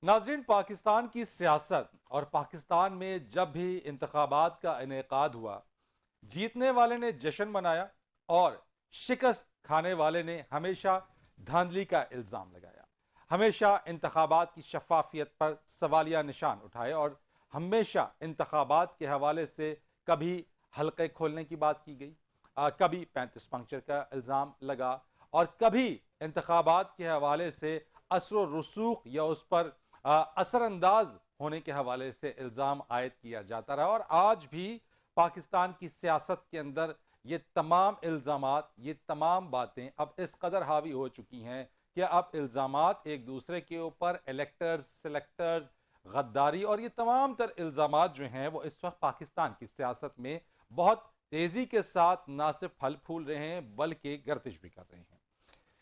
नाज़रीन, पाकिस्तान की सियासत और पाकिस्तान में जब भी इंतखाबात का इनेकाद हुआ, जीतने वाले ने जश्न मनाया और शिकस्त खाने वाले ने हमेशा धांधली का इल्ज़ाम लगाया। हमेशा इंतखाबात की शफाफियत पर सवालिया निशान उठाए और हमेशा इंतखाबात के हवाले से कभी हल्के खोलने की बात की गई, कभी 35 पंक्चर का इल्ज़ाम लगा और कभी इंतखाबात के हवाले से असर रसूख या उस पर असरअंदाज होने के हवाले से इल्ज़ाम आयद किया जाता रहा। और आज भी पाकिस्तान की सियासत के अंदर ये तमाम इल्ज़ामात, ये तमाम बातें अब इस कदर हावी हो चुकी हैं कि अब इल्ज़ामात एक दूसरे के ऊपर, इलेक्टर्स, सिलेक्टर्स, गद्दारी और ये तमाम तर इल्ज़ामात जो हैं वो इस वक्त पाकिस्तान की सियासत में बहुत तेजी के साथ ना सिर्फ फल फूल रहे हैं बल्कि गर्दिश भी कर रहे हैं।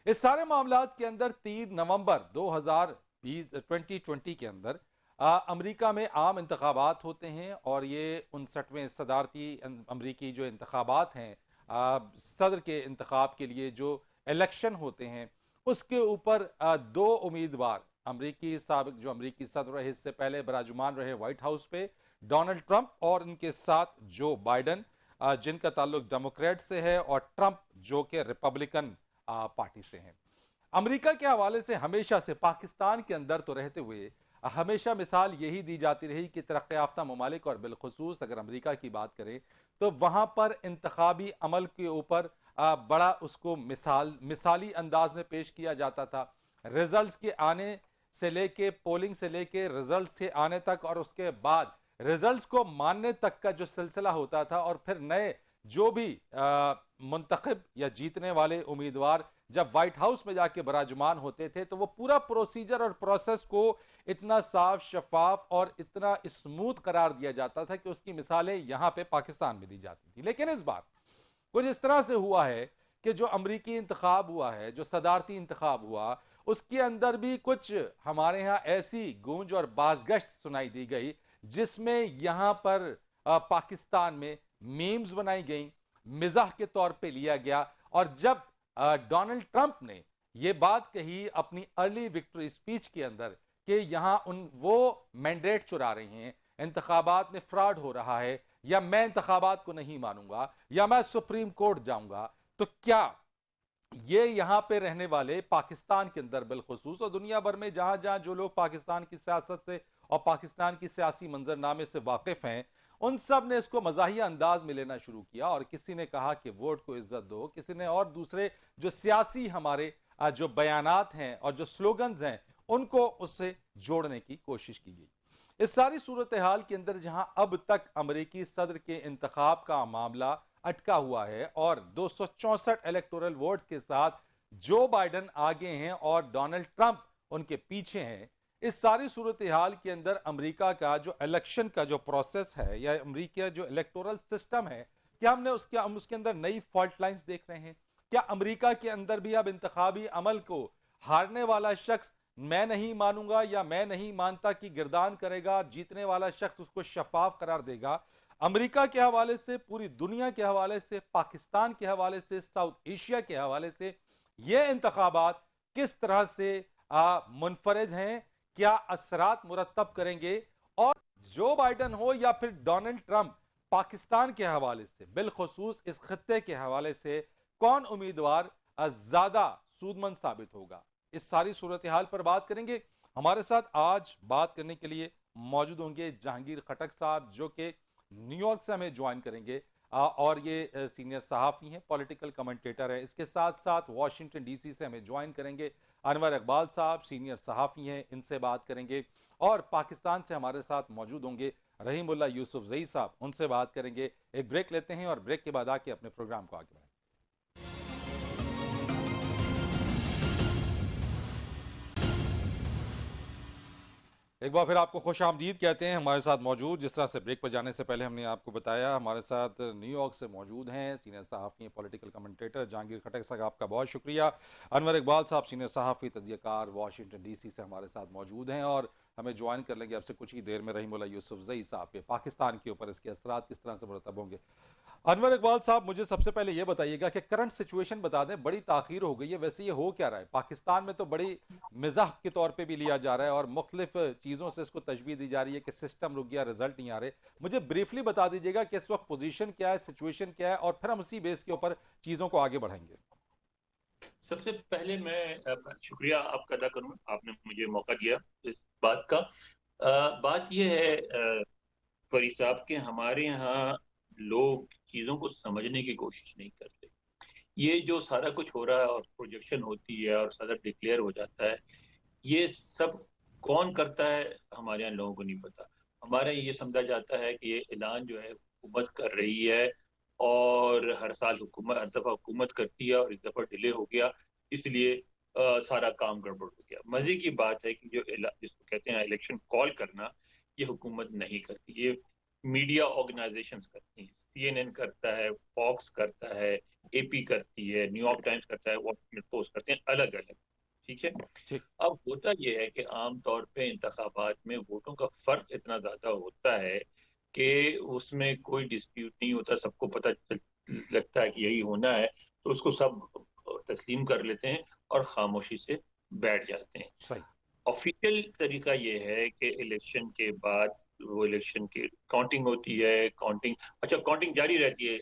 इस सारे मामलात के अंदर 3 नवंबर 2020 के अंदर अमेरिका में आम इंतखाबात होते हैं और ये 59वें सदारती अमरीकी जो इंतखाबात हैं, सदर के इंतखाब के लिए जो इलेक्शन होते हैं, उसके ऊपर दो उम्मीदवार अमरीकी साबिक जो अमरीकी सदर रहे, इससे पहले बराजुमान रहे व्हाइट हाउस पे, डोनाल्ड ट्रंप और इनके साथ जो बाइडन, जिनका ताल्लुक डेमोक्रेट से है, और ट्रंप जो कि रिपब्लिकन पार्टी से हैं। अमेरिका के हवाले से हमेशा से पाकिस्तान के अंदर तो रहते हुए हमेशा मिसाल यही दी जाती रही कि तरक्की याफ्ता ममालिक और बिलखुसूस अगर अमेरिका की बात करें तो वहां पर इंतखाबी अमल के ऊपर बड़ा उसको मिसाली अंदाज में पेश किया जाता था। रिजल्ट्स के आने से लेके, पोलिंग से लेके रिजल्ट से आने तक और उसके बाद रिजल्ट्स को मानने तक का जो सिलसिला होता था, और फिर नए जो भी मुंतखब या जीतने वाले उम्मीदवार जब व्हाइट हाउस में जाके बराजमान होते थे तो वो पूरा प्रोसीजर और प्रोसेस को इतना साफ, शफाफ और इतना स्मूथ करार दिया जाता था कि उसकी मिसालें यहां पे पाकिस्तान में दी जाती थी। लेकिन इस बार कुछ इस तरह से हुआ है कि जो अमरीकी इंतखाब हुआ है, जो सदारती इंतखाब हुआ, उसके अंदर भी कुछ हमारे यहां ऐसी गूंज और बाजगश्त सुनाई दी गई जिसमें यहां पर पाकिस्तान में मीम्स बनाई गई, मिजाह के तौर पे लिया गया। और जब डोनाल्ड ट्रंप ने यह बात कही अपनी अर्ली विक्ट्री स्पीच के अंदर कि यहां वो मैंडेट चुरा रहे हैं, इंतखाबात में फ्रॉड हो रहा है, या मैं इंतखाबात को नहीं मानूंगा, या मैं सुप्रीम कोर्ट जाऊंगा, तो क्या ये यहां पे रहने वाले पाकिस्तान के अंदर बिलखुसूस और दुनिया भर में जहां जहां जो लोग पाकिस्तान की सियासत से और पाकिस्तान की सियासी मंजरनामे से वाकिफ हैं, उन सब ने इसको मजाहिया अंदाज में लेना शुरू किया। और किसी ने कहा कि वोट को इज्जत दो, किसी ने और दूसरे जो सियासी हमारे जो बयानात हैं और जो स्लोगन्स हैं उनको उससे जोड़ने की कोशिश की गई। इस सारी सूरत हाल के अंदर जहां अब तक अमरीकी सदर के इंतखाब का मामला अटका हुआ है और 264 इलेक्टोरल वोट्स के साथ जो बाइडन आगे हैं और डोनाल्ड ट्रंप उनके पीछे हैं, इस सारी सूरत हाल के अंदर अमेरिका का जो इलेक्शन का जो प्रोसेस है या अमेरिका जो इलेक्टोरल सिस्टम है, क्या हम उसके अंदर नई फॉल्ट लाइंस देख रहे हैं? क्या अमेरिका के अंदर भी अब इंतखाबी अमल को हारने वाला शख्स मैं नहीं मानूंगा या मैं नहीं मानता कि गिरदान करेगा, जीतने वाला शख्स उसको शफाफ करार देगा? अमेरिका के हवाले से, पूरी दुनिया के हवाले से, पाकिस्तान के हवाले से, साउथ एशिया के हवाले से ये इंतखाबात किस तरह से मुनफरिद हैं, क्या असरात मुरतब करेंगे? और जो बाइडन हो या फिर डोनाल्ड ट्रंप, पाकिस्तान के हवाले से, बिलखसूस इस खत्ते के हवाले से कौन उम्मीदवार ज्यादा सूदमंद साबित होगा? इस सारी सूरत हाल पर बात करेंगे। हमारे साथ आज बात करने के लिए मौजूद होंगे जहांगीर खटक साहब, जो कि न्यूयॉर्क से हमें ज्वाइन करेंगे और ये सीनियर सहाफ़ी हैं, पॉलिटिकल कमेंटेटर हैं। इसके साथ साथ वाशिंगटन डीसी से हमें ज्वाइन करेंगे अनवर इकबाल साहब, सीनियर सहाफ़ी हैं, इनसे बात करेंगे। और पाकिस्तान से हमारे साथ मौजूद होंगे रहीमुल्लाह यूसुफ जई साहब, उनसे बात करेंगे। एक ब्रेक लेते हैं और ब्रेक के बाद आके अपने प्रोग्राम को आगे बढ़ें। एक बार फिर आपको खुश आमदीद कहते हैं। हमारे साथ मौजूद, जिस तरह से ब्रेक पर जाने से पहले हमने आपको बताया, हमारे साथ न्यूयॉर्क से मौजूद हैं सीनियर सहाफ़ी, पॉलिटिकल कमेंटेटर जहांगीर खटक साहब, आपका बहुत शुक्रिया। अनवर इकबाल साहब, सीनियर सहाफ़ी, तजज़ियाकार, वाशिंगटन डीसी से हमारे साथ मौजूद हैं और हमें ज्वाइन कर लेंगे अब से कुछ ही देर में रहीमुल्लाह यूसुफ जई साहब के पाकिस्तान के ऊपर इसके असरात किस तरह से मुरतब होंगे। अनवर इकबाल साहब, मुझे सबसे पहले ये बताइएगा कि करंट सिचुएशन बता दें, बड़ी ताखीर हो गई है, वैसे ये हो क्या रहा है पाकिस्तान में? तो बड़ी मिजाह के तौर पे भी लिया जा रहा है और मुख्तलिफ चीज़ों से इसको तशबीह दी जा रही है कि सिस्टम रुक गया, रिजल्ट नहीं आ रहे। मुझे ब्रीफली बता दीजिएगा कि इस वक्त पोजीशन क्या है, सिचुएशन क्या है, और फिर हम उसी बेस के ऊपर चीज़ों को आगे बढ़ाएंगे। सबसे पहले मैं शुक्रिया आपका अदा करूँ, आपने मुझे मौका दिया इस बात का। बात यह है फरीद साहब कि हमारे यहाँ लोग चीज़ों को समझने की कोशिश नहीं करते। ये जो सारा कुछ हो रहा है और प्रोजेक्शन होती है और सदर डिक्लेयर हो जाता है, ये सब कौन करता है हमारे यहाँ लोगों को नहीं पता। हमारे यहाँ ये समझा जाता है कि ये ऐलान जो है हुकूमत कर रही है और हर साल हुकूमत हर दफा हुकूमत करती है और इस दफा डिले हो गया, इसलिए सारा काम गड़बड़ हो गया। मजे की बात है कि जिसको कहते हैं इलेक्शन कॉल करना, ये हुकूमत नहीं करती, ये मीडिया ऑर्गेनाइजेशंस करती हैं। सीएनएन करता है, फॉक्स करता है, एपी करती है, न्यूयॉर्क टाइम्स करता है, वॉशिंगटन पोस्ट करते हैं, अलग अलग। ठीक है। ठीक। अब होता यह है कि आमतौर पे इंतखाबात में वोटों का फर्क इतना ज्यादा होता है कि उसमें कोई डिस्प्यूट नहीं होता, सबको पता लगता है कि यही होना है, तो उसको सब तस्लीम कर लेते हैं और खामोशी से बैठ जाते हैं। सही। ऑफिशियल तरीका ये है कि इलेक्शन के बाद वो इलेक्शन की काउंटिंग होती है, काउंटिंग जारी रहती है,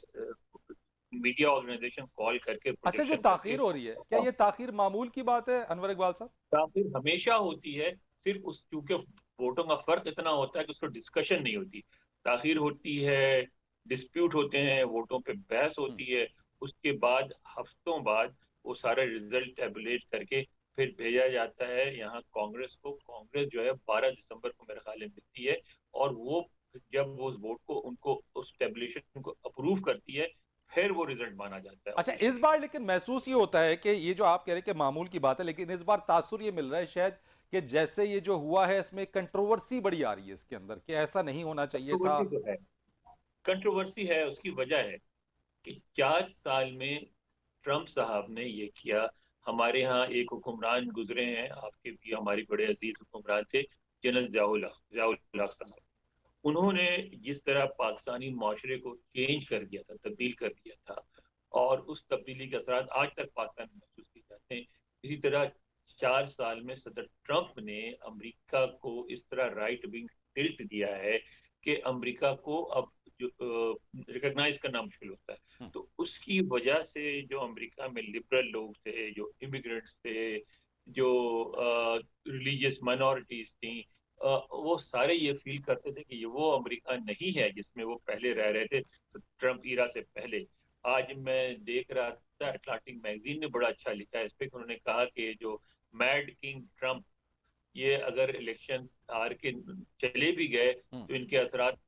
मीडिया ऑर्गेनाइजेशन कॉल करके अच्छा, जो प्रोजेक्शन करके। ताखीर हो रही है, क्या ये ताखीर मामूल की बात है अनवर इकबाल साहब? फिर हमेशा होती है, सिर्फ उस क्योंकि वोटों का फर्क इतना होता है कि उसको डिस्कशन नहीं होती, ताखीर होती है, डिस्प्यूट होते हैं, वोटों पे बहस हम्म। होती है। उसके बाद हफ्तों बाद वो सारा रिजल्ट टेबुलेट करके फिर भेजा जाता है यहाँ कांग्रेस को। कांग्रेस जो है 12 दिसंबर को मेरे ख्याल में मिलती है, और वो जब वो उस वोट को उनको उस टेबुलेशन को अप्रूव करती है, फिर वो रिजल्ट माना जाता है अच्छा, इस ऑफिशियली। बार लेकिन महसूस ये होता है कि ये जो आप कह रहे हैं कि मामूल की बात है, लेकिन इस बार तासुर ये मिल रहा है शायद कि जैसे ये जो हुआ है इसमें कंट्रोवर्सी बड़ी आ रही है इसके अंदर, कि ऐसा नहीं होना चाहिए था। कंट्रोवर्सी तो है, कंट्रोवर्सी है, उसकी वजह है कि 4 साल में ट्रंप साहब ने ये किया। हमारे यहाँ एक हुक्मरान गुजरे हैं, आपके भी हमारे बड़े अजीज हुक्मरान थे, जनरल ज़ियाउल हक साहब। उन्होंने जिस तरह पाकिस्तानी माशरे को चेंज कर दिया था, तब्दील कर दिया था, और उस तब्दीली के असरात आज तक पाकिस्तान में महसूस किए जाते हैं। इसी तरह 4 साल में सदर ट्रंप ने अमेरिका को इस तरह राइट विंग टिल्ट दिया है कि अमेरिका को अब जो रिकॉग्नाइज करना मुश्किल होता है। हम्म। तो उसकी वजह से जो अमेरिका में लिबरल लोग थे, जो इमिग्रेंट्स थे, जो रिलीजियस माइनॉरिटीज थी, वो सारे ये फील करते थे कि ये वो अमेरिका नहीं है जिसमें वो पहले रह रहे थे, तो ट्रंप ईरा से पहले। आज मैं देख रहा था, अटलांटिक मैगजीन ने बड़ा अच्छा लिखा है इस पे, उन्होंने कहा कि जो मैड किंग ट्रंप, ये अगर इलेक्शन हार के चले भी गए हम्म। तो इनके असरात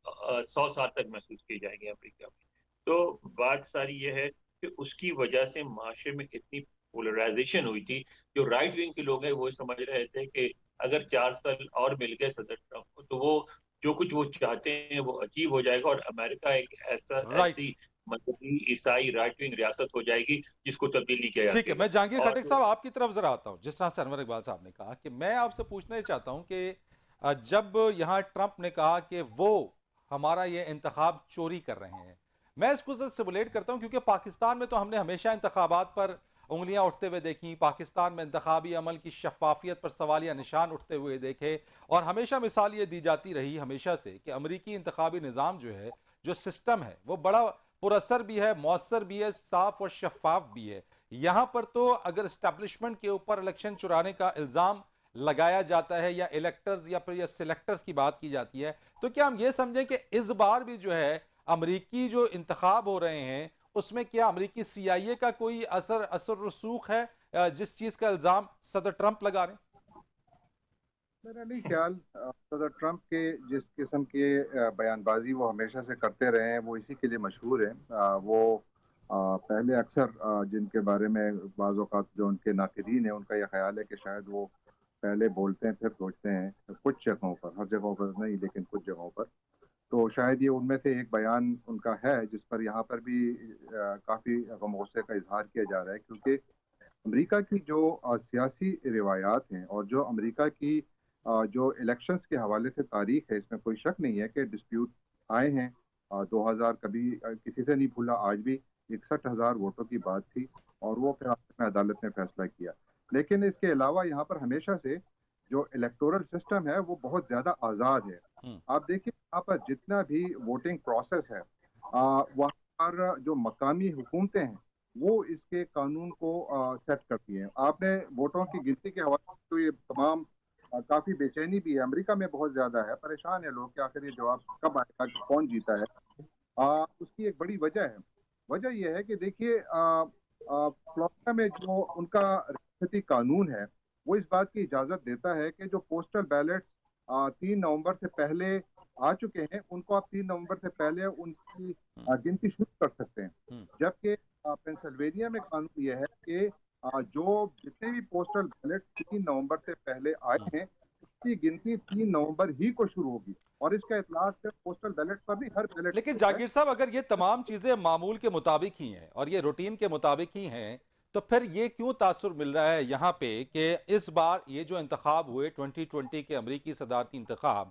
100 साल तक महसूस किए जाएंगे अमेरिका में। तो बात सारी ये है कि उसकी वजह से माशरे में इतनी पोलराइजेशन हुई थी। जो राइट विंग के लोग हैं वो समझ रहे थे कि अगर 4 साल और मिल गए सदर ट्रंप को, तो वो जो कुछ वो चाहते हैं वो अचीव हो जाएगा, और अमेरिका एक राइट। ऐसी मजहबी ईसाई राइट विंग रियासत हो जाएगी जिसको तब्दील नहीं किया जा ठीक है, सकेगा। मैं जहांगीर और खटीक साहब आपकी तरफ जरा आता हूं। जिस तरह से अनवर इकबाल साहब ने कहा, कि मैं आपसे पूछना चाहता हूं कि जब यहां ट्रंप ने कहा कि वो हमारा ये इंतखाब चोरी कर रहे हैं, मैं इसको जरा सिमुलेट करता हूं, क्योंकि पाकिस्तान में तो हमने हमेशा इंतखाबात पर उंगलियां उठते हुए देखी, पाकिस्तान में इंतखाबी अमल की शफाफियत पर सवालिया निशान उठते हुए देखे, और हमेशा मिसाल ये दी जाती रही हमेशा से कि अमरीकी इंतखाबी निज़ाम जो है, जो सिस्टम है, वो बड़ा पुरअसर भी है, मौसर भी है, साफ और शफाफ भी है। यहां पर तो अगर स्टैब्लिशमेंट के ऊपर इलेक्शन चुराने का इल्जाम लगाया जाता है, या इलेक्टर्स या फिर या सिलेक्टर्स की बात की जाती है, तो क्या हम ये समझें कि इस बार भी जो है अमरीकी जो इंतखाब हो रहे हैं उसमें क्या अमरीकी सीआईए का कोई असर असर रसूख है, जिस चीज का इल्जाम सदर ट्रंप लगा रहे हैं? मेरा नहीं ख्याल। सदर ट्रंप के जिस किस्म के बयानबाजी वो हमेशा से करते रहे हैं, वो इसी के लिए मशहूर है। वो पहले अक्सर जिनके बारे में बाज़ औक़ात जो उनके नाक़दीन हैं उनका यह ख्याल है कि शायद वो पहले बोलते हैं फिर सोचते हैं, कुछ जगहों पर, हर जगहों पर नहीं लेकिन कुछ जगहों पर। तो शायद ये उनमें से एक बयान उनका है जिस पर यहाँ पर भी काफ़ी गम गुस्से का इजहार किया जा रहा है, क्योंकि अमेरिका की जो सियासी रिवायात हैं और जो अमेरिका की जो इलेक्शंस के हवाले से तारीख है, इसमें कोई शक नहीं है कि डिस्प्यूट आए हैं। 2000 कभी किसी से नहीं भूला, आज भी 61,000 वोटों की बात थी और वो फिर आखिर में अदालत ने फैसला किया। लेकिन इसके अलावा यहाँ पर हमेशा से जो इलेक्टोरल सिस्टम है वो बहुत ज्यादा आजाद है। आप देखिए यहाँ पर जितना भी वोटिंग प्रोसेस है वहाँ पर जो मकामी हुकूमतें हैं वो इसके कानून को सेट करती हैं। आपने वोटों की गिनती के हवाले से तो ये तमाम काफी बेचैनी भी है, अमेरिका में बहुत ज्यादा है, परेशान है लोग कि आखिर ये जवाब कब आएगा कि कौन जीता है। उसकी एक बड़ी वजह है। वजह यह है कि देखिए फ्लोरिडा में जो उनका रियासती कानून है वो इस बात की इजाजत देता है कि जो पोस्टल बैलेट 3 नवंबर से पहले आ चुके हैं उनको आप 3 नवंबर से पहले उनकी गिनती शुरू कर सकते हैं। जबकि पेंसिल्वेनिया में कानून यह है कि जो जितने भी पोस्टल बैलेट 3 नवंबर से पहले आए हैं उसकी गिनती 3 नवंबर ही को शुरू होगी और इसका इतलाक सिर्फ पोस्टल बैलेट पर भी हर बैलेट। लेकिन जाकिर साहब, अगर ये तमाम चीजें मामूल के मुताबिक ही हैं और ये रूटीन के मुताबिक ही हैं, तो फिर ये क्यों तासुर मिल रहा है यहाँ पे कि इस बार ये जो इंतखाब हुए 2020 के अमरीकी सदारती इंतखाब,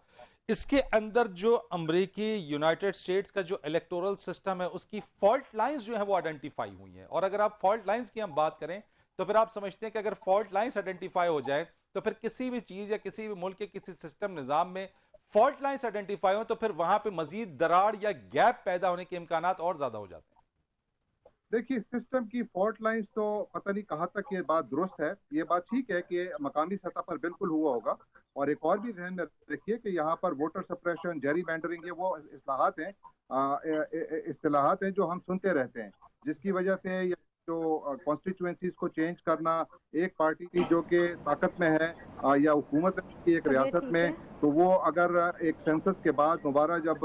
इसके अंदर जो अमरीकी यूनाइटेड स्टेट्स का जो इलेक्टोरल सिस्टम है उसकी फॉल्ट लाइंस जो है वो आइडेंटिफाई हुई हैं। और अगर आप फॉल्ट लाइंस की हम बात करें तो फिर आप समझते हैं कि अगर फॉल्ट लाइंस आइडेंटिफाई हो जाए तो फिर किसी भी चीज या किसी भी मुल्क के किसी सिस्टम निजाम में फॉल्ट लाइंस आइडेंटिफाई हो तो फिर वहां पे मजीद दरार या गैप पैदा होने के इम्कानात और ज्यादा हो जाते हैं। देखिए सिस्टम की फॉल्ट लाइंस तो पता नहीं कहाँ तक ये बात दुरुस्त है। ये बात ठीक है कि मकामी सतह पर बिल्कुल हुआ होगा और एक और भी ध्यान में रखिए कि यहाँ पर वोटर सप्रेशन, जेरी बैंडरिंग, ये वो इस्तेलाहात हैं जो हम सुनते रहते हैं, जिसकी वजह से जो कॉन्स्टिट्यूएंसीज को चेंज करना, एक पार्टी की जो कि ताकत में है या हुकूमत की एक रियासत में, तो वो अगर एक सेंसस के बाद दोबारा जब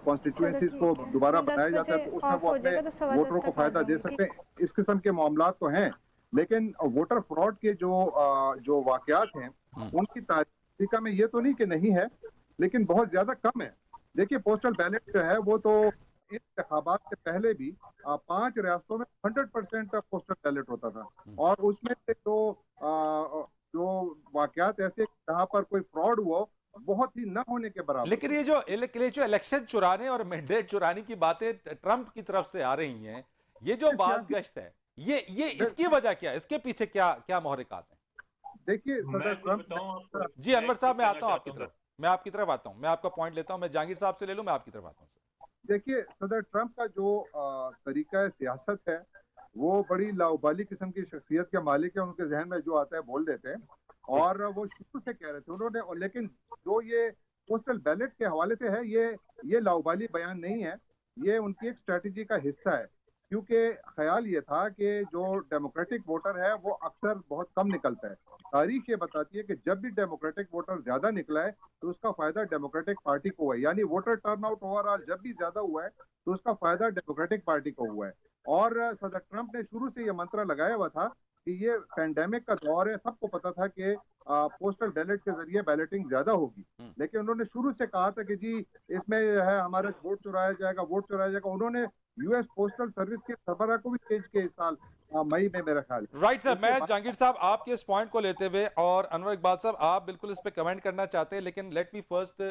कॉन्स्टिट्यूएंसीज को दोबारा बनाया जाता है तो उसमें वो अपने वोटरों को फायदा दे सकते हैं। इस किस्म के मामला तो हैं, लेकिन वोटर फ्रॉड के जो वाकयात हैं उनकी तारीख में ये तो नहीं कि नहीं है, लेकिन बहुत ज्यादा कम है। देखिए पोस्टल बैलेट जो है वो तो इंतखाबात से पहले भी 5 रियासतों में 100% पोस्टल बैलेट होता था और उसमें से जो वाकयात ऐसे जहां पर कोई फ्रॉड हुआ बहुत ही न होने के बराबर। लेकिन ये जो इलेक्शन चुराने और मैंडेट चुराने की बातें ट्रंप की तरफ से आ रही हैं, ये जो बाज़गश्त है, ये इसकी वजह क्या है? इसके पीछे क्या क्या मुहर्रिकात हैं? देखिए सदर ट्रंप जी अनवर साहब, मैं आता हूं आपकी तरफ, मैं आपकी तरफ आता हूं, मैं आपका पॉइंट लेता हूं, मैं जहांगीर साहब से ले लूं, मैं आपकी तरफ आता हूं। देखिए सदर ट्रंप का जो तरीका सियासत है वो बड़ी लाउबाली किस्म की शख्सियत के मालिक है। उनके जहन में जो आता है बोल देते हैं और वो शुरू से कह रहे थे उन्होंने, लेकिन जो ये पोस्टल बैलेट के हवाले से है ये लाउबाली बयान नहीं है, ये उनकी एक स्ट्रेटजी का हिस्सा है। क्योंकि ख्याल ये था कि जो डेमोक्रेटिक वोटर है वो अक्सर बहुत कम निकलता है। तारीख ये बताती है कि जब भी डेमोक्रेटिक वोटर ज्यादा निकला है तो उसका फायदा डेमोक्रेटिक पार्टी को हुआ है, यानी वोटर टर्नआउट ओवरऑल जब भी ज्यादा हुआ है तो उसका फायदा डेमोक्रेटिक पार्टी को हुआ है। और सदर ट्रंप ने शुरू से ये मंत्र लगाया हुआ था कि ये पैंडेमिक का दौर है, सबको पता था कि पोस्टल बैलेट के जरिए बैलेटिंग ज्यादा होगी, लेकिन उन्होंने शुरू से कहा था कि जी इसमें है हमारा वोट चुराया जाएगा। उन्होंने यूएस पोस्टल सर्विस के सरबराह को भी चेंज किया इस साल मई में, मेरा ख्याल। राइट सर, मैं जहांगीर साहब आपके इस पॉइंट को लेते हुए और अनवर इकबाल साहब आप बिल्कुल इस पे कमेंट करना चाहते हैं, लेकिन let me first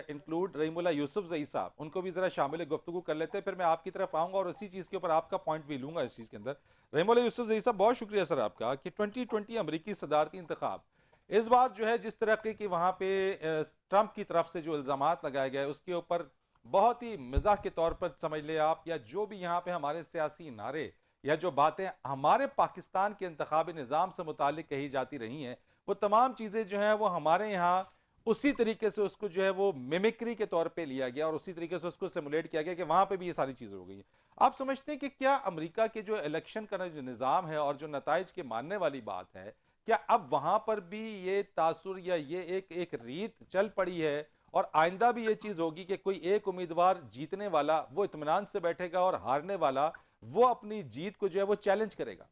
include Rahimullah Yusuf जई साहब, उनको भी जरा शामिल गुफ्तगू कर लेते हैं, फिर मैं आपकी तरफ आऊंगा और इसी चीज के ऊपर आपका पॉइंट भी लूंगा इस चीज के अंदर। रहीमुल्लाह यूसुफ जई साहब, बहुत शुक्रिया सर आपका कि 2020 अमरीकी सदारती इंतखाब इस बार जो है जिस तरह की वहां पे ट्रंप की तरफ से जो इल्जामात लगाए गए उसके ऊपर बहुत ही मिजाह के तौर पर समझ ले आप, या जो भी यहाँ पे हमारे सियासी नारे या जो बातें हमारे पाकिस्तान के इंतखाबी निज़ाम से मुतालिक कही जाती रही हैं, वो तमाम चीज़ें जो हैं वो हमारे यहाँ उसी तरीके से उसको जो है वो मिमिक्री के तौर पे लिया गया और उसी तरीके से उसको सिमुलेट किया गया कि वहां पे भी ये सारी चीज़ें हो गई। आप समझते हैं कि क्या अमेरिका के जो इलेक्शन का जो निज़ाम है और जो नताइज के मानने वाली बात है, क्या अब वहां पर भी ये तासुर या ये एक रीत चल पड़ी है और आइंदा भी ये चीज होगी कि कोई एक उम्मीदवार जीतने वाला वो इत्मीनान से बैठेगा और हारने वाला वो अपनी जीत को जो है वो चैलेंज करेगा,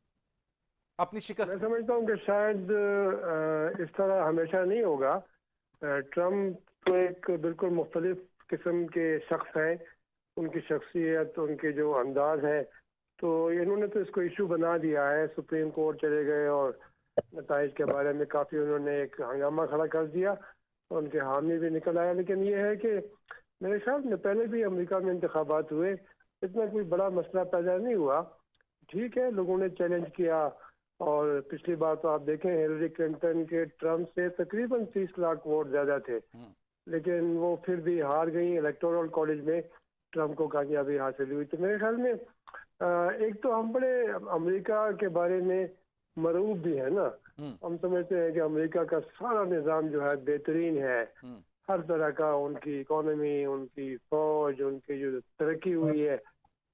अपनी शिकस्त? मैं समझता हूँ कि शायद इस तरह हमेशा नहीं होगा। ट्रम्प तो एक बिल्कुल मुख्तलिफ किस्म के शख्स हैं, उनकी शख्सियत, उनके जो अंदाज है, तो इन्होंने तो इसको इशू बना दिया है। सुप्रीम कोर्ट चले गए और नताइज के बारे में काफ़ी उन्होंने एक हंगामा खड़ा कर दिया, उनके हामी भी निकल आया। लेकिन ये है कि मेरे ख्याल में पहले भी अमेरिका में इंतखाबात हुए, इतना कोई बड़ा मसला पैदा नहीं हुआ। ठीक है, लोगों ने चैलेंज किया, और पिछली बार तो आप देखें हिलरी क्लिंटन के ट्रम्प से तकरीबन 30 लाख वोट ज़्यादा थे, लेकिन वो फिर भी हार गई। इलेक्टोरल कॉलेज में ट्रम्प को कामयाबी हासिल हुई। तो मेरे ख्याल में एक तो हम बड़े अमेरिका के बारे में मरूब भी है ना, हम समझते हैं कि अमेरिका का सारा निज़ाम जो है बेहतरीन है, हर तरह का, उनकी इकोनॉमी, उनकी फौज, उनकी जो तरक्की हुई है,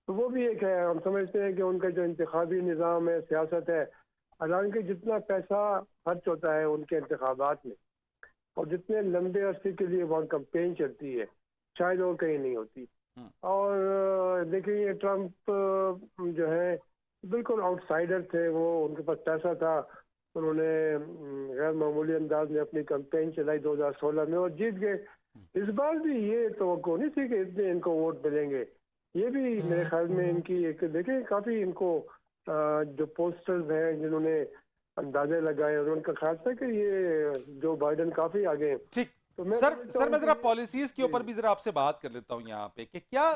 तो वो भी एक है। हम समझते हैं कि उनका जो इंतखाबी निज़ाम है, सियासत है, हालांकि जितना पैसा खर्च होता है उनके इंतखाबात में और जितने लंबे अरसे के लिए वहाँ कैंपेन चलती है, शायद और कहीं नहीं होती। और देखिए ये ट्रम्प जो है बिल्कुल आउटसाइडर थे, वो उनके पास पैसा था, उन्होंने गैर मामूली अंदाज में अपनी कैंपेन चलाई 2016 में और जीत गए। इस बार भी ये तवक्को नहीं थी कि इतने इनको वोट मिलेंगे। ये भी मेरे ख्याल में इनकी एक, देखें काफ़ी इनको जो पोस्टर्स हैं जिन्होंने अंदाजे लगाए और उनका ख्याल था कि ये जो बाइडन काफ़ी आगे हैं। ठीक, तो सर मैं जरा पॉलिसीज के ऊपर भी जरा आपसे बात कर लेता हूं यहाँ पे कि क्या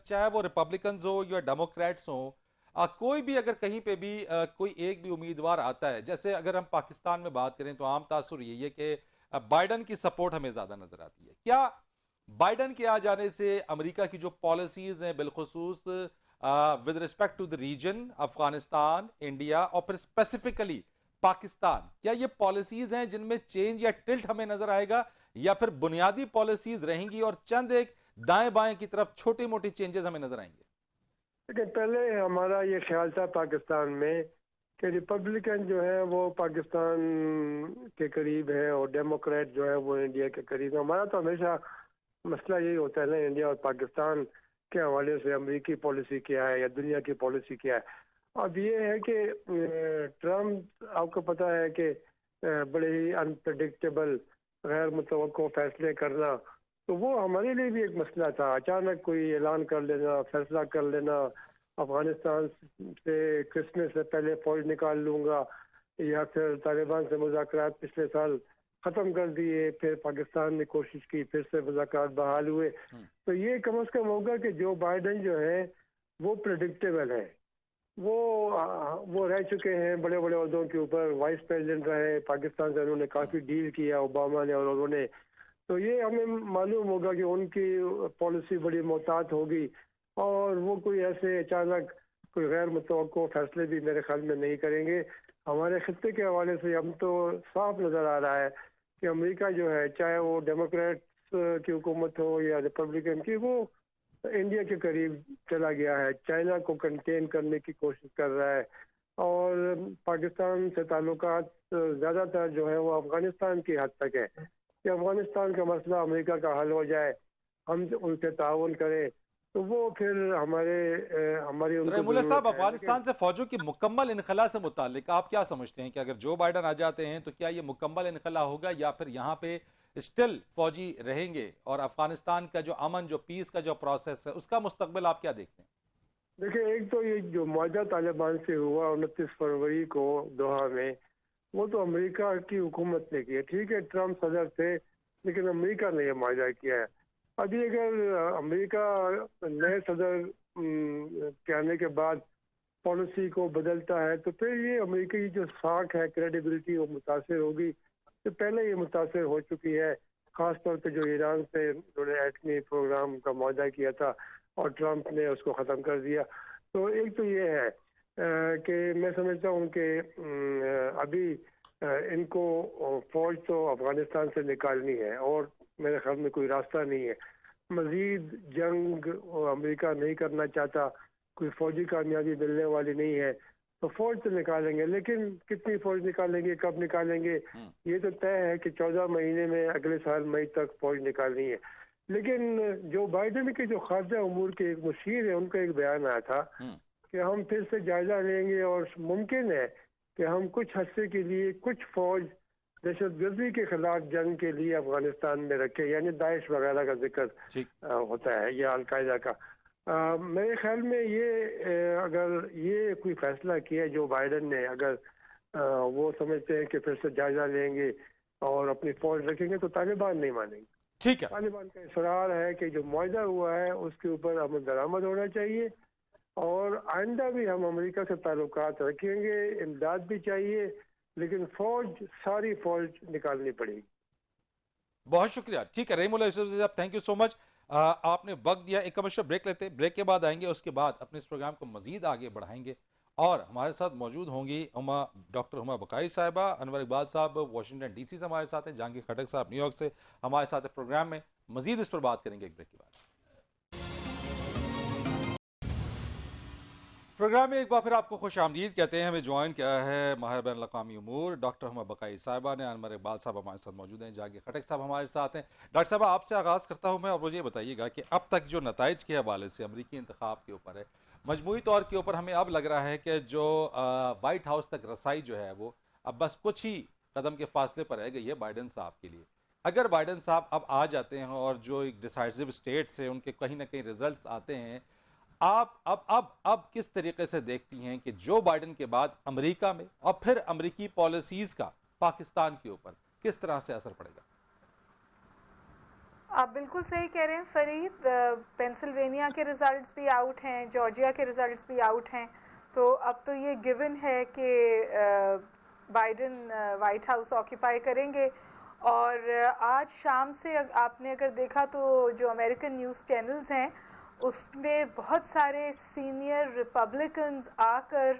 चाहे वो रिपब्लिकन्स हो या डेमोक्रेट्स हो, कोई भी अगर कहीं पे भी कोई एक भी उम्मीदवार आता है, जैसे अगर हम पाकिस्तान में बात करें तो आम तासुर यही है कि बाइडन की सपोर्ट हमें ज्यादा नजर आती है। क्या बाइडन के आ जाने से अमेरिका की जो पॉलिसीज हैं बिलखुसूस with respect to the region, Afghanistan, India और फिर स्पेसिफिकली पाकिस्तान, क्या ये पॉलिसीज हैं जिनमें चेंज या टिल्ट हमें नजर आएगा, या फिर बुनियादी पॉलिसीज रहेंगी और चंद एक दाएं बाएं की तरफ छोटे मोटे चेंजेस हमें नजर आएंगे? लेकिन पहले हमारा ये ख्याल था पाकिस्तान में कि रिपब्लिकन जो है वो पाकिस्तान के करीब है और डेमोक्रेट जो है वो इंडिया के करीब है। हमारा तो हमेशा मसला यही होता है ना, इंडिया और पाकिस्तान के हवाले से अमेरिकी पॉलिसी क्या है या दुनिया की पॉलिसी क्या है। अब ये है कि ट्रम्प, आपको पता है कि बड़े ही अनप्रडिक्टेबल, गैर मुतवक्को फैसले करना, तो वो हमारे लिए भी एक मसला था। अचानक कोई ऐलान कर लेना, फैसला कर लेना, अफगानिस्तान से क्रिसमस से पहले फौज निकाल लूँगा, या फिर तालिबान से मुज़ाकरात पिछले साल ख़त्म कर दिए, फिर पाकिस्तान ने कोशिश की, फिर से मुज़ाकरात बहाल हुए। तो ये कम से कम होगा कि जो बाइडन जो है वो प्रेडिक्टेबल है, वो रह चुके हैं बड़े बड़े ओहदों के ऊपर, वाइस प्रेसिडेंट रहे, पाकिस्तान से उन्होंने काफ़ी डील किया ओबामा ने और उन्होंने, तो ये हमें मालूम होगा कि उनकी पॉलिसी बड़ी मोहतात होगी और वो कोई ऐसे अचानक कोई गैर मुतवक्को फैसले भी मेरे ख्याल में नहीं करेंगे। हमारे खत्ते के हवाले से हम तो साफ नज़र आ रहा है कि अमेरिका जो है, चाहे वो डेमोक्रेट्स की हुकूमत हो या रिपब्लिकन की, वो इंडिया के करीब चला गया है, चाइना को कंटेन करने की कोशिश कर रहा है और पाकिस्तान से ताल्लुकात ज़्यादातर जो है वो अफगानिस्तान की हद तक है कि अफगानिस्तान का मसला अमेरिका का हल हो जाए, हम उनसे ताउन करें, तो वो फिर हमारी मुल्ला साहब, अफगानिस्तान से फौजों की मुकम्मल इनखला से मुतालिक आप क्या समझते हैं कि अगर जो बाइडन आ जाते हैं तो क्या ये मुकम्मल इनखला होगा या फिर यहाँ पे स्टिल फौजी रहेंगे और अफगानिस्तान का जो अमन, जो पीस का जो प्रोसेस है, उसका मुस्तकबिल आप क्या देखते हैं? देखिए, एक तो ये जो मुआहदा तालिबान से हुआ 29 फरवरी को दोहा में, वो तो अमेरिका की हुकूमत ने किया। ठीक है, ट्रम्प सदर थे, लेकिन अमेरिका ने यह मुआहदा किया है। अभी अगर अमेरिका नए सदर के आने के बाद पॉलिसी को बदलता है तो फिर ये अमेरिका की जो साख है, क्रेडिबिलिटी, वो मुतासर होगी। तो पहले ये मुतासर हो चुकी है, ख़ासतौर पे जो ईरान से उन्होंने एटमी प्रोग्राम का मुआहदा किया था और ट्रम्प ने उसको ख़त्म कर दिया। तो एक तो ये है कि मैं समझता हूँ कि अभी इनको फौज तो अफगानिस्तान से निकालनी है और मेरे ख्याल में कोई रास्ता नहीं है। मज़ीद जंग अमेरिका नहीं करना चाहता, कोई फौजी कामयाबी मिलने वाली नहीं है, तो फौज तो निकालेंगे, लेकिन कितनी फौज निकालेंगे, कब निकालेंगे, ये तो तय है कि 14 महीने में अगले साल मई तक फौज निकालनी है। लेकिन जो बाइडन के जो खारजा उमूर के एक मुशीर है, उनका एक बयान आया था कि हम फिर से जायजा लेंगे और मुमकिन है कि हम कुछ हफ्ते के लिए कुछ फौज दहशतगर्दी के खिलाफ जंग के लिए अफगानिस्तान में रखे, यानी दाइश वगैरह का जिक्र होता है या अलकायदा का। मेरे ख्याल में ये अगर ये कोई फैसला किया जो बाइडन ने, अगर वो समझते हैं कि फिर से जायजा लेंगे और अपनी फौज रखेंगे, तो तालिबान नहीं मानेंगे। ठीक है। तालिबान का इसरार है कि जो मुआहदा हुआ है उसके ऊपर अमल दरामद होना चाहिए, और आइंदा भी हम अमेरिका से ताल्लुकात रखेंगे, इमदाद भी चाहिए, लेकिन फौज, सारी फौज निकालनी पड़ेगी। बहुत शुक्रिया। ठीक है रहीमुल्लाह यूसुफ साहब, थैंक यू सो मच। आपने वक्त दिया। एक कमर्शियल ब्रेक लेते हैं, ब्रेक के बाद आएंगे, उसके बाद अपने इस प्रोग्राम को मजीद आगे बढ़ाएंगे और हमारे साथ मौजूद होंगी डॉक्टर हुमा बकाई साहिबा, अनवर इकबाल साहब वाशिंगटन डीसी से हमारे साथ हैं, जहांगीर खटक साहब न्यूयॉर्क से हमारे साथ है प्रोग्राम में। मजीद इस पर बात करेंगे एक ब्रेक के बाद। प्रोग्राम में एक बार फिर आपको खुश आमदीद कहते हैं। हमें ज्वाइन किया है माहिर बैन अवी उमूर डॉक्टर हुमा बकाई साहिबा ने, अनवर इकबाल साहब हमारे साथ मौजूद हैं, जहांगीर खटक साहब हमारे साथ हैं। डॉक्टर साहब आपसे आगाज़ करता हूँ मैं, और मुझे बताइएगा कि अब तक जो नताइज के हवाले से अमरीकी इंतखाब के ऊपर है, मजमूई तौर के ऊपर हमें अब लग रहा है कि जो वाइट हाउस तक रसाई जो है वो अब बस कुछ ही कदम के फासले पर रह गई है बाइडन साहब के लिए। अगर बाइडन साहब अब आ जाते हैं और जो एक डिसाइसिव स्टेट्स है उनके कहीं ना कहीं रिजल्ट्स आते हैं, आप अब किस तरीके से देखती हैं कि जो बाइडन के बाद अमेरिका में और फिर अमेरिकी पॉलिसीज का पाकिस्तान के ऊपर किस तरह से असर पड़ेगा? आप बिल्कुल सही कह रहे हैं फरीद। पेंसिल्वेनिया के रिजल्ट्स भी आउट हैं, जॉर्जिया के रिजल्ट्स भी आउट हैं, तो अब तो ये गिवन है कि बाइडन वाइट हाउस ऑक्यूपाई करेंगे। और आज शाम से आपने अगर देखा तो जो अमेरिकन न्यूज़ चैनल्स हैं उसमें बहुत सारे सीनियर रिपब्लिकन्स आकर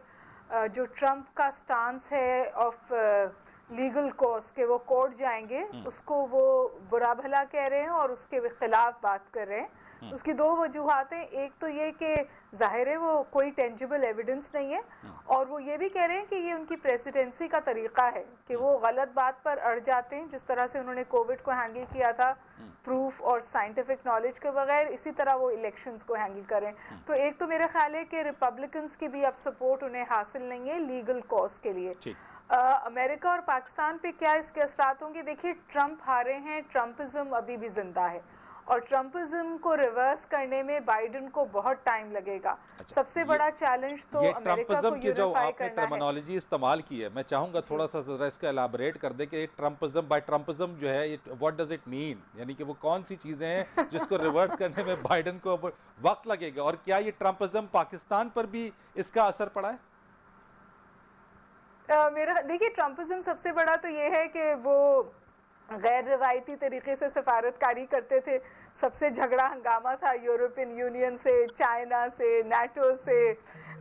जो ट्रंप का स्टांस है ऑफ लीगल कोर्स के वो कोर्ट जाएंगे, उसको वो बुरा भला कह रहे हैं और उसके खिलाफ बात कर रहे हैं। उसकी दो वजूहात हैं, एक तो ये कि जाहिर है वो कोई टेंजिबल एविडेंस नहीं है, और वो ये भी कह रहे हैं कि ये उनकी प्रेसिडेंसी का तरीका है कि वो गलत बात पर अड़ जाते हैं, जिस तरह से उन्होंने कोविड को हैंडल किया था प्रूफ और साइंटिफिक नॉलेज के बगैर, इसी तरह वो इलेक्शंस को हैंडल करें। तो एक तो मेरा ख्याल है कि रिपब्लिकन्स की भी अब सपोर्ट उन्हें हासिल नहीं है लीगल कॉज के लिए। अमेरिका और पाकिस्तान पे क्या इसके असरात होंगे? देखिए, ट्रंप हारे हैं, ट्रंपिज्म अभी भी जिंदा है, और ट्रंपिज्म को रिवर्स करने में बाइडन को बहुत टाइम लगेगा। सबसे बड़ा चैलेंज तो अमेरिका को की जो यूनिफाई आपने करना है। टर्मिनोलॉजी इस्तेमाल की है, मैं चाहूंगा थोड़ा सा जरा इसका एलाबोरेट कर दे कि ट्रंपिज्म बाय ट्रंपिज्म जो है व्हाट डज इट मीन, यानी कि वो कौन सी चीजें हैं जिसको रिवर्स करने में बाइडन को वक्त लगेगा, और क्या ये ट्रंपिज्म पाकिस्तान पर भी इसका असर पड़ा है? मेरा देखिए, ट्रंपिज्म सबसे बड़ा तो ये है कि वो गैर रवायती तरीके से सफारतकारी करते थे। सबसे झगड़ा हंगामा था यूरोपियन यूनियन से, चाइना से, नाटो से,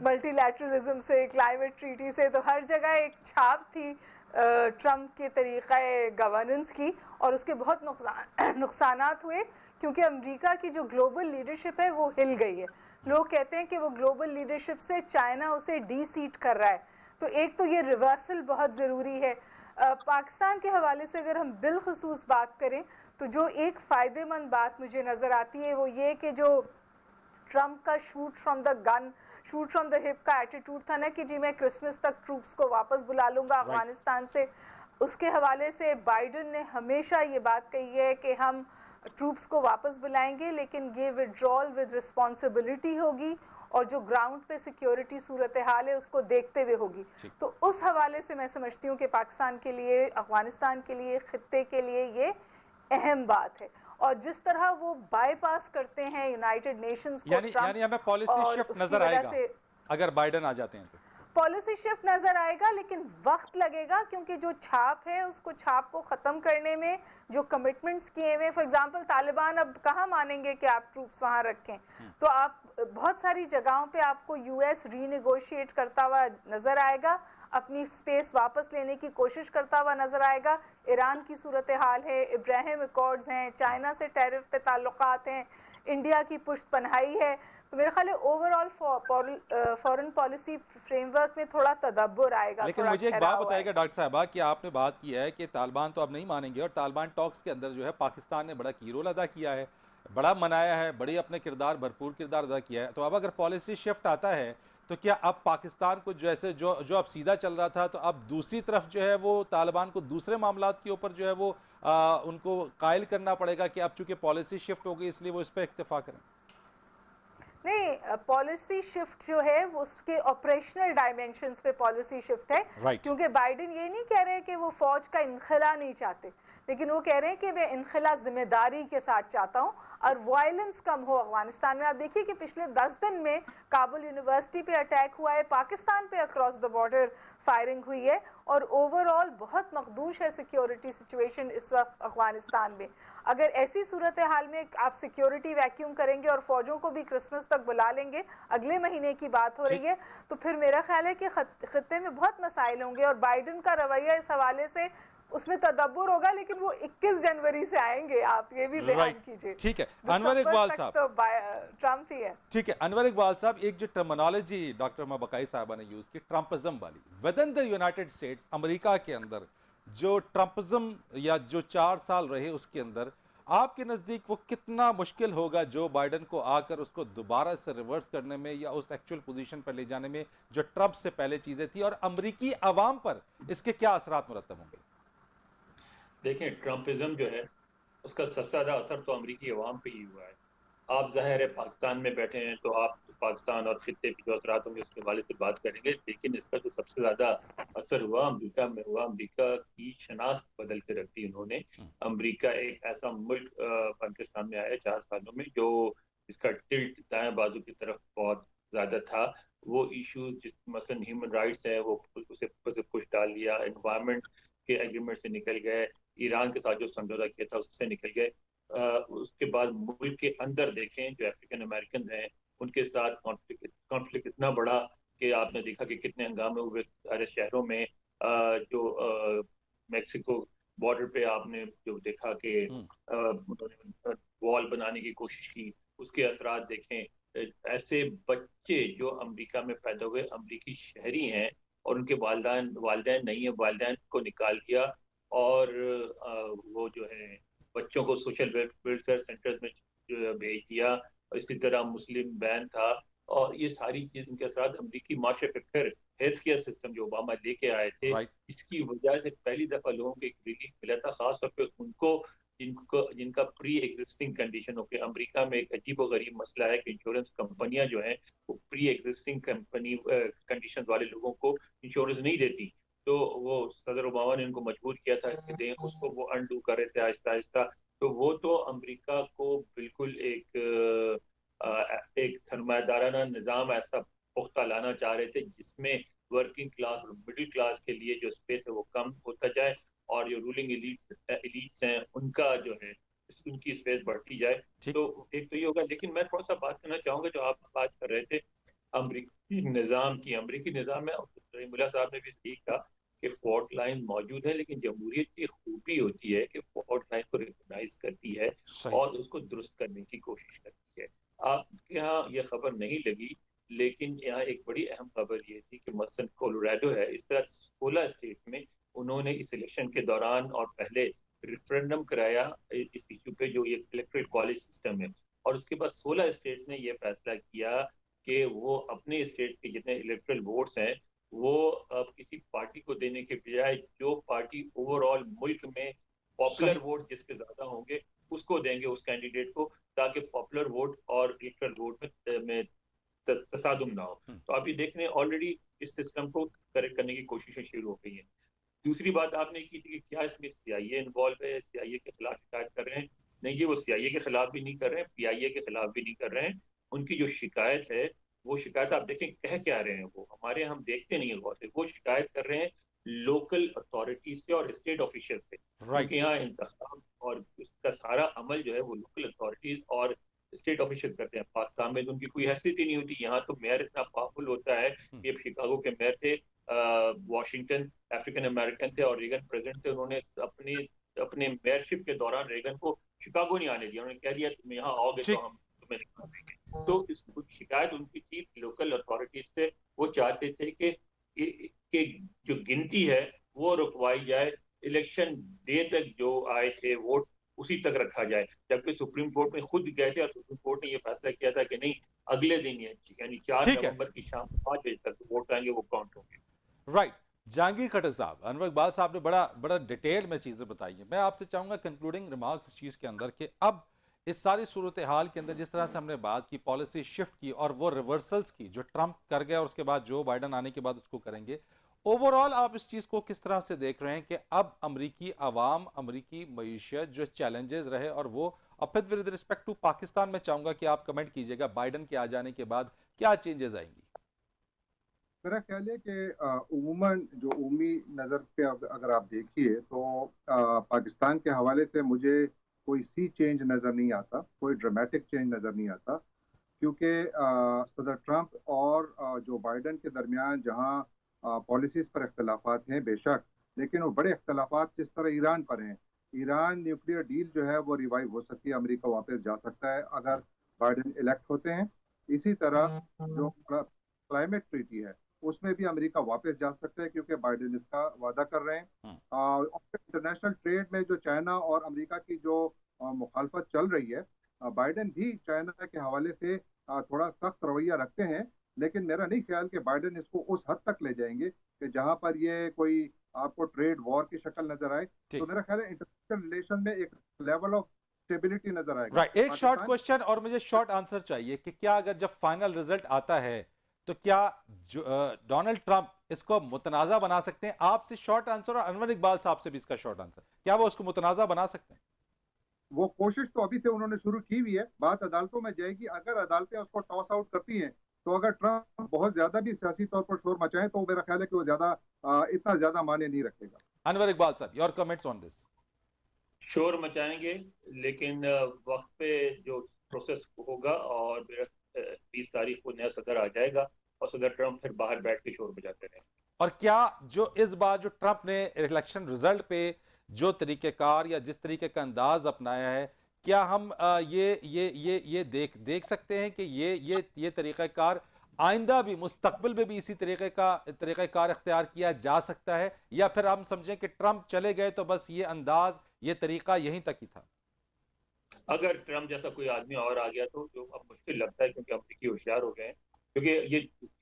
मल्टीलैटरलिज्म से, क्लाइमेट ट्रीटी से, तो हर जगह एक छाप थी ट्रंप के तरीक़ा गवर्नेंस की, और उसके बहुत नुकसानात हुए, क्योंकि अमेरिका की जो ग्लोबल लीडरशिप है वो हिल गई है। लोग कहते हैं कि वो ग्लोबल लीडरशिप से चाइना उसे डी-सीट कर रहा है, तो एक तो ये रिवर्सल बहुत ज़रूरी है। पाकिस्तान के हवाले से अगर हम बिलखसूस बात करें तो जो एक फ़ायदेमंद बात मुझे नज़र आती है वो ये कि जो ट्रंप का shoot from the gun, shoot from the hip का एटीट्यूड था ना कि जी मैं क्रिसमस तक ट्रूप्स को वापस बुला लूँगा अफगानिस्तान से, उसके हवाले से बाइडन ने हमेशा ये बात कही है कि हम ट्रूप्स को वापस बुलाएंगे, लेकिन ये विड्रॉल विद रिस्पॉन्सिबिलिटी होगी और जो ग्राउंड पे सिक्योरिटी सूरत हाल है उसको देखते हुए होगी। तो उस हवाले से मैं समझती हूँ कि पाकिस्तान के लिए, अफगानिस्तान के लिए, खित्ते के लिए ये अहम बात है। और जिस तरह वो बाईपास करते हैं यूनाइटेड नेशंस को, यानी हमें पॉलिसी शिफ्ट नजर आएगा अगर बाइडन आ जाते हैं तो। पॉलिसी शिफ्ट नजर आएगा, लेकिन वक्त लगेगा, क्योंकि जो छाप है उसको, छाप को ख़त्म करने में जो कमिटमेंट्स किए हुए, फॉर एग्जांपल तालिबान अब कहाँ मानेंगे कि आप ट्रूप्स वहाँ रखें, तो आप बहुत सारी जगहों पे आपको यूएस रीनेगोशिएट करता हुआ नज़र आएगा, अपनी स्पेस वापस लेने की कोशिश करता हुआ नज़र आएगा। ईरान की सूरत हाल है, इब्राहिम अकॉर्ड्स हैं, चाइना से टैरिफ पे ताल्लुकात हैं, इंडिया की पुश्त पनाही है, तो मेरे ख्याल है ओवरऑल फॉरेन पॉलिसी फ्रेमवर्क में थोड़ा तदब्बर आएगा। लेकिन मुझे एक बात बताइएगा डॉक्टर साहबा कि आपने बात की है कि तालिबान तो अब नहीं मानेंगे, और तालिबान टॉक्स के अंदर जो है पाकिस्तान ने बड़ा की रोल अदा किया है, बड़ा मनाया है, बड़ी अपने किरदार, भरपूर किरदार अदा किया है। तो अब अगर पॉलिसी शिफ्ट आता है तो क्या अब पाकिस्तान को जैसे जो अब सीधा चल रहा था, तो अब दूसरी तरफ जो है वो तालिबान को दूसरे मामलात के ऊपर जो है वो उनको कायल करना पड़ेगा कि अब चूंकि पॉलिसी शिफ्ट हो गई इसलिए वो इस पर इक्तफा करें? नहीं, पॉलिसी शिफ्ट जो है वो उसके ऑपरेशनल डायमेंशंस पे पॉलिसी शिफ्ट है। Right. क्योंकि बाइडेन ये नहीं कह रहे कि वो फौज का इनखला नहीं चाहते, लेकिन वो कह रहे हैं कि मैं इनखला जिम्मेदारी के साथ चाहता हूँ और वायलेंस कम हो अफगानिस्तान में। आप देखिए कि पिछले 10 दिन में काबुल यूनिवर्सिटी पे अटैक हुआ है, पाकिस्तान पे अक्रॉस द बॉर्डर फायरिंग हुई है और ओवरऑल बहुत मखदूश है सिक्योरिटी सिचुएशन इस वक्त अफगानिस्तान में। अगर ऐसी सूरत हाल में आप सिक्योरिटी वैक्यूम करेंगे और फौजों को भी क्रिसमस तक बुला लेंगे, अगले महीने की बात हो रही है, तो फिर मेरा ख्याल है कि खत्ते में बहुत मसाइल होंगे और बाइडेन का रवैया इस हवाले से उसमें तदब्बुर होगा, लेकिन वो 21 जनवरी से आएंगे, आप ये भी बयान कीजिए। ठीक है अनवर इकबाल साहब, तो ट्रम्प ही है। ठीक है अनवर इकबाल साहब, एक जो टर्मिनोलॉजी डॉक्टर मबकाई साहबा ने यूज की ट्रम्पिज्म वाली, with in the United states America के अंदर जो ट्रम्पिज्म या जो 4 साल रहे उसके अंदर आपके नजदीक वो कितना मुश्किल होगा जो बाइडेन को आकर उसको दोबारा से रिवर्स करने में या उस एक्चुअल पोजीशन पर ले जाने में जो ट्रम्प से पहले चीजें थी, और अमेरिकी अवाम पर इसके क्या असरात मुरत्तब होंगे? देखें, ट्रम्पिज्म जो है उसका सबसे ज्यादा असर तो अमेरिकी अवाम पे ही हुआ है। आप जाहिर है पाकिस्तान में बैठे हैं तो आप पाकिस्तान और खित्ते के जो असरात होंगे उसके हवाले से बात करेंगे, लेकिन इसका जो सबसे ज्यादा असर हुआ अमेरिका में हुआ। अमेरिका की शनाख्त बदल के रख दी उन्होंने। अमेरिका एक ऐसा मुल्क बन के सामने आया 4 सालों में जो इसका टिल्ट दाएं बाजू की तरफ बहुत ज्यादा था। वो इशू जिस मसलन ह्यूमन राइट्स है वो उसे कुछ डाल दिया, एनवायरमेंट के एग्रीमेंट से निकल गए, ईरान के साथ जो समझौता किया था उससे निकल गए। उसके बाद मुल्क के अंदर देखें जो अफ्रीकन अमेरिकन हैं उनके साथ कॉन्फ्लिक्ट इतना बड़ा कि आपने देखा कि कितने हंगामे हुए सारे शहरों में। जो मेक्सिको बॉर्डर पे आपने जो देखा कि उन्होंने वॉल बनाने की कोशिश की, उसके असरात देखें। ऐसे बच्चे जो अमेरिका में पैदा हुए अमेरिकी शहरी हैं और उनके वालिदैन नहीं है, वालिदैन को निकाल दिया और वो जो है बच्चों को सोशल वेलफेयर सेंटर्स में भेज दिया। इसी तरह मुस्लिम बैन था और ये सारी चीज इनके साथ अमेरिकी माशरे पे फिर हेल्थ केयर सिस्टम जो ओबामा लेके आए थे, इसकी वजह से पहली दफा लोगों को एक रिलीफ मिला था, खासतौर पे उनको जिनका प्री एग्जिस्टिंग कंडीशन हो। अमेरिका में एक अजीब और गरीब मसला है कि इंश्योरेंस कंपनियां जो हैं वो प्री एग्जिस्टिंग कंडीशन वाले लोगों को इंश्योरेंस नहीं देती। तो वो सदर ओबामा ने उनको मजबूर किया था कि दें, उसको वो अनडू कर रहे थे आहिस्ता आहिस्ता। तो वो तो अमेरिका को बिल्कुल एक सरमायादाराना निज़ाम ऐसा पुख्ता लाना चाह रहे थे जिसमें वर्किंग क्लास और मिडिल क्लास के लिए जो स्पेस है वो कम होता जाए और जो रूलिंग एलीट्स हैं उनका जो है उनकी स्पेस बढ़ती जाए। तो एक तो ये होगा। लेकिन मैं थोड़ा सा बात करना चाहूंगा जो आप बात कर रहे थे अमेरिकी निज़ाम की। अमेरिकी निज़ाम में मुल्ला साहब ने भी सही कहा कि फॉल्ट लाइन मौजूद है, लेकिन जमहूरियत की खूबी होती है कि फॉल्ट लाइन को रिकॉग्नाइज करती है और उसको दुरुस्त करने की कोशिश करती है। आपके यहाँ ये खबर नहीं लगी, लेकिन यहाँ एक बड़ी अहम खबर ये थी कि मसलन कोलोराडो है, इस तरह 16 स्टेट में उन्होंने इस इलेक्शन के दौरान और पहले रेफरेंडम कराया इस इशू पे जो ये इलेक्टोरल कॉलेज सिस्टम है, और उसके बाद 16 स्टेट ने ये फैसला किया कि वो अपने स्टेट के जितने इलेक्टोरल वोट्स हैं वो अब किसी पार्टी को देने के बजाय जो पार्टी ओवरऑल मुल्क में पॉपुलर वोट जिसके ज्यादा होंगे उसको देंगे, उस कैंडिडेट को, ताकि पॉपुलर वोट और इलेक्टोरल वोट में तसादुम ना हो। तो आप ये देख रहे हैं ऑलरेडी इस सिस्टम को करेक्ट करने की कोशिशें शुरू हो गई हैं। दूसरी बात आपने की थी कि क्या इसमें सीआईए इन्वॉल्व है, सीआईए के खिलाफ शिकायत कर रहे हैं। नहीं, ये वो सीआईए के खिलाफ भी नहीं कर रहे हैं, पीआईए के खिलाफ भी नहीं कर रहे हैं। उनकी जो शिकायत है वो शिकायत आप देखें कह क्या रहे हैं, वो हमारे हम देखते नहीं है गौर से। वो शिकायत कर रहे हैं लोकल अथॉरिटीज से और स्टेट ऑफिशियल से, क्योंकि यहाँ इंतखाब और उसका सारा अमल जो है वो लोकल अथॉरिटीज और स्टेट ऑफिशियल करते हैं। पाकिस्तान में तो उनकी कोई हैसियत ही नहीं होती। यहाँ तो मेयर इतना पावरफुल होता है। ये शिकागो के मेयर थे, वॉशिंगटन अफ्रीकन अमेरिकन थे और रेगन प्रेसिडेंट थे। उन्होंने अपने मेयरशिप के दौरान रेगन को शिकागो नहीं आने दिया। उन्होंने कह दिया तुम यहाँ आओगे तो हम तुम्हें निकाल देंगे। तो इस शिकायत उनकी थी लोकल अथॉरिटीज से। वो चाहते थे कि जो गिनती है वो रुकवाई जाए, इलेक्शन डे तक जो आए थे वोट उसी तक रखा जाए, जबकि सुप्रीम कोर्ट में खुद गए थे और सुप्रीम कोर्ट ने ये फैसला किया था कि नहीं, अगले दिन यानी 4 नवंबर की शाम 5 बजे तक वोट आएंगे वो काउंट होंगे। राइट। जहांगीर खट्टर साहब, अनवर इकबाल साहब ने बड़ा डिटेल में चीजें बताई हैं। मैं आपसे चाहूंगा कंक्लूडिंग रिमार्क्स इस चीज के अंदर कि अब इस सारी सूरत हाल के अंदर जिस तरह से हमने बात की, पॉलिसी शिफ्ट की और वो रिवर्सल्स की जो ट्रंप कर गया और उसके बाद जो बाइडन आने के बाद उसको करेंगे, ओवरऑल आप इस चीज को किस तरह से देख रहे हैं कि अब अमरीकी अवाम, अमरीकी मईशत जो चैलेंजेस रहे और वो, अब फिर विद रिस्पेक्ट टू पाकिस्तान में चाहूंगा कि आप कमेंट कीजिएगा बाइडन के आ जाने के बाद क्या चेंजेस आएंगी? मेरा ख्याल है कि उमूमन जो उमी नज़र पे अगर आप देखिए तो पाकिस्तान के हवाले से मुझे कोई सी चेंज नज़र नहीं आता, कोई ड्रामेटिक चेंज नज़र नहीं आता, क्योंकि सदर ट्रंप और जो बाइडन के दरमियान जहां पॉलिसीज़ पर इख्तलाफात हैं बेशक, लेकिन वो बड़े इख्तलाफात जिस तरह ईरान पर हैं। ईरान न्यूक्लियर डील जो है वो रिवाइव हो सकती है, अमेरिका वापस जा सकता है अगर बाइडन इलेक्ट होते हैं। इसी तरह जो क्लाइमेट ट्रीटी है उसमें भी अमेरिका वापस जा सकता है क्योंकि बाइडेन इसका वादा कर रहे हैं। और इंटरनेशनल ट्रेड में जो चाइना और अमेरिका की जो मुखालफत चल रही है, बाइडेन भी चाइना के हवाले से थोड़ा सख्त रवैया रखते हैं, लेकिन मेरा नहीं ख्याल कि बाइडेन इसको उस हद तक ले जाएंगे कि जहां पर ये कोई आपको ट्रेड वॉर की शक्ल नजर आए। तो मेरा ख्याल है इंटरनेशनल रिलेशन में एक लेवल ऑफ स्टेबिलिटी नजर आएगा। राइट, एक शॉर्ट क्वेश्चन और मुझे शॉर्ट आंसर चाहिए कि क्या अगर जब फाइनल रिजल्ट आता है तो क्या डोनाल्ड ट्रंप इसको मुतनाजा बना सकते हैं? आपसे शॉर्ट आंसर और अनवर इकबाल साहब से भी इसका शॉर्ट आंसर, क्या वो उसको मुतनाजा बना सकते हैं? वो कोशिश तो अभी से उन्होंने शुरू की हुई है, बात अदालतों में जाएगी। अगर अदालतें उसको टॉस आउट करती हैं तो अगर ट्रंप बहुत ज्यादा भी सियासी तौर पर शोर मचाएं तो मेरा ख्याल है कि वो इतना ज्यादा माने नहीं रखेगा। अनवर इकबाल साहब, योर कमेंट्स ऑन दिस। शोर मचाएंगे, लेकिन वक्त पे जो प्रोसेस होगा और 20 तारीख को नया सदर आ जाएगा और सदर ट्रंप फिर बाहर बैठ के शोर बजाते रहे। और क्या जो इस बार जो ट्रंप ने इलेक्शन रिजल्ट पे जो तरीकेकार या जिस तरीके का अंदाज अपनाया है, क्या हम ये देख सकते हैं कि ये तरीक़ाकार आइंदा भी, मुस्तकबिल में भी इसी तरीक़ाकार इख्तियार किया जा सकता है, या फिर हम समझें कि ट्रंप चले गए तो बस ये अंदाज, ये तरीका यहीं तक ही था? अगर ट्रंप जैसा कोई आदमी और आ गया तो जो अब मुश्किल लगता है, क्योंकि अमेरिकी होशियार हो गए हैं, क्योंकि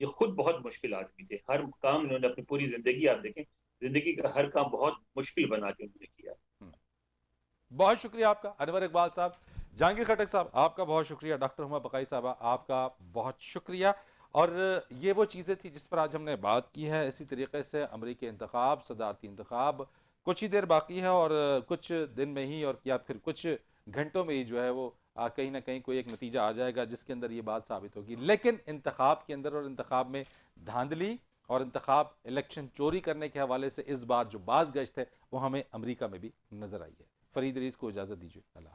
ये खुद बहुत मुश्किल आदमी थे। हर काम इन्होंने अपनी पूरी जिंदगी, आप देखें, जिंदगी का हर काम बहुत मुश्किल बना के उन्होंने किया। बहुत शुक्रिया आपका अनवर इकबाल साहब, जहांगीर खटक साहब आपका बहुत शुक्रिया, डॉक्टर हुमा बकाई साहब आपका बहुत शुक्रिया। और ये वो चीज़ें थी जिस पर आज हमने बात की है। इसी तरीके से अमरीकी इंतखाब, सदारती इंतखाब कुछ ही देर बाकी है और कुछ दिन में ही और या फिर कुछ घंटों में ही जो है वो कहीं ना कहीं कोई एक नतीजा आ जाएगा जिसके अंदर ये बात साबित होगी। लेकिन इंतखाब के अंदर और इंतखाब में धांधली और इंतखाब इलेक्शन चोरी करने के हवाले से इस बार जो बाज़ गश्त है वो हमें अमरीका में भी नजर आई है। फरीद रीस को इजाज़त दीजिए, अल्लाह।